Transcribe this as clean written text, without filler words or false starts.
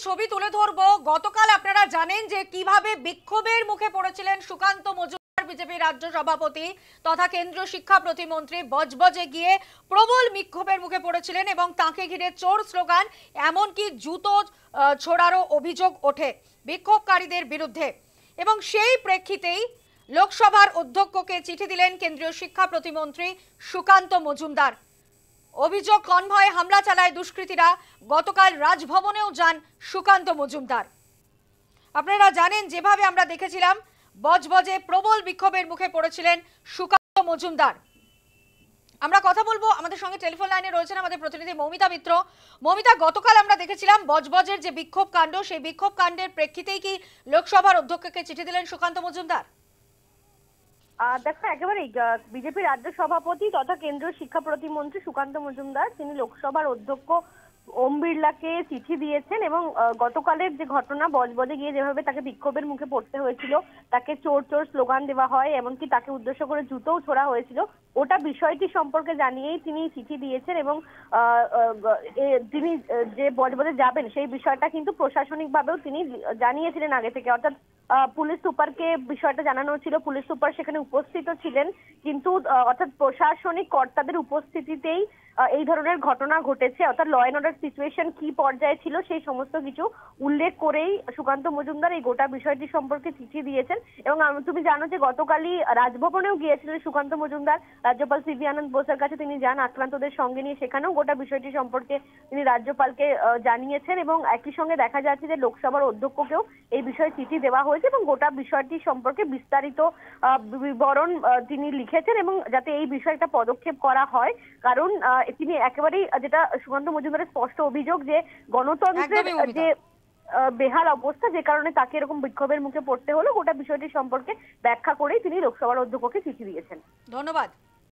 ছবি তুলে ধরবো। গতকাল আপনারা জানেন যে কিভাবে বিক্ষোভের মুখে পড়েছিলেন সুকান্ত মজুমদার, বিজেপি রাজ্য সভাপতি তথা কেন্দ্রীয় শিক্ষা প্রতিমন্ত্রী। বজবজে গিয়ে প্রবল বিক্ষোভের মুখে পড়েছিলেন এবং তাকে ঘিরে চোর স্লোগান, এমনকি জুতো ছোড়ারও অভিযোগ ওঠে বিক্ষোভকারীদের বিরুদ্ধে। এবং সেই প্রেক্ষিতেই লোকসভার অধ্যক্ষকে চিঠি দিলেন কেন্দ্রীয় শিক্ষা প্রতিমন্ত্রী সুকান্ত মজুমদার। অভিযোগ, কনভয়ে হামলা চালায় দুষ্কৃতীরা। গতকাল রাজভবনেও যান সুকান্ত মজুমদার। আপনারা জানেন যেভাবে আমরা দেখেছিলাম বজবজে প্রবল বিক্ষোভের মুখে পড়েছিলেন সুকান্ত মজুমদার। আমরা কথা বলবো, আমাদের সঙ্গে টেলিফোন লাইনে রয়েছেন আমাদের প্রতিনিধি মৌমিতা মিত্র। মৌমিতা, গতকাল আমরা দেখেছিলাম বজবজের যে বিক্ষোভ কাণ্ড, সেই বিক্ষোভ কাণ্ডের প্রেক্ষিতেই কি লোকসভার অধ্যক্ষকে চিঠি দিলেন সুকান্ত মজুমদার? দেখো, একেবারেই বিজেপি রাজ্য সভাপতি তথা কেন্দ্রীয় শিক্ষা প্রতিমন্ত্রী সুকান্ত মজুমদার তিনি লোকসভার অধ্যক্ষ ওম বিড়লাকে চিঠি দিয়েছেন এবং গতকালের যে ঘটনা, বজবজে গিয়ে যেভাবে তাকে বিক্ষোভের মুখে পড়তে হয়েছিল, তাকে চোর চোর স্লোগান দেওয়া হয়, এমনকি তাকে উদ্দেশ্য করে জুতোও ছোড়া হয়েছিল, ওটা বিষয়টি সম্পর্কে জানিয়েই তিনি চিঠি দিয়েছেন। এবং তিনি যে বজবজে যাবেন সেই বিষয়টা কিন্তু প্রশাসনিকভাবেও তিনি জানিয়েছিলেন আগে থেকে, অর্থাৎ পুলিশ সুপারকে বিষয়টা জানানো ছিল। পুলিশ সুপার সেখানে উপস্থিত ছিলেন, কিন্তু অর্থাৎ প্রশাসনিক কর্তাদের উপস্থিতিতেই এই ধরনের ঘটনা ঘটেছে, অর্থাৎ ল অ্যান্ড অর্ডার সিচুয়েশন কি পর্যায়ে ছিল সেই সমস্ত কিছু উল্লেখ করেই সুকান্ত মজুমদার এই গোটা বিষয়টি সম্পর্কে চিঠি দিয়েছেন। এবং তুমি জানো যে গতকালই রাজভবনেও গিয়েছিলেন সুকান্ত মজুমদার, রাজ্যপাল সিভি আনন্দ বোসের কাছে তিনি যান আক্রান্তদের সঙ্গে নিয়ে, সেখানেও গোটা বিষয়টি সম্পর্কে তিনি রাজ্যপালকে জানিয়েছেন। এবং একই সঙ্গে দেখা যাচ্ছে যে লোকসভার অধ্যক্ষকেও এই বিষয়ে চিঠি দেওয়া হয়েছে এবং গোটা বিষয়টি সম্পর্কে বিস্তারিত বিবরণ তিনি লিখেছেন এবং যাতে এই বিষয়ে একটা পদক্ষেপ করা হয়। কারণ তিনি একেবারেই, যেটা সুকান্ত মজুমদারের স্পষ্ট অভিযোগ, যে গণতন্ত্রের যে বেহাল অবস্থা, যে কারণে তাকে এরকম বিক্ষোভের মুখে পড়তে হলো, গোটা বিষয়টি সম্পর্কে ব্যাখ্যা করেই তিনি লোকসভার অধ্যক্ষকে চিঠি দিয়েছেন। ধন্যবাদ।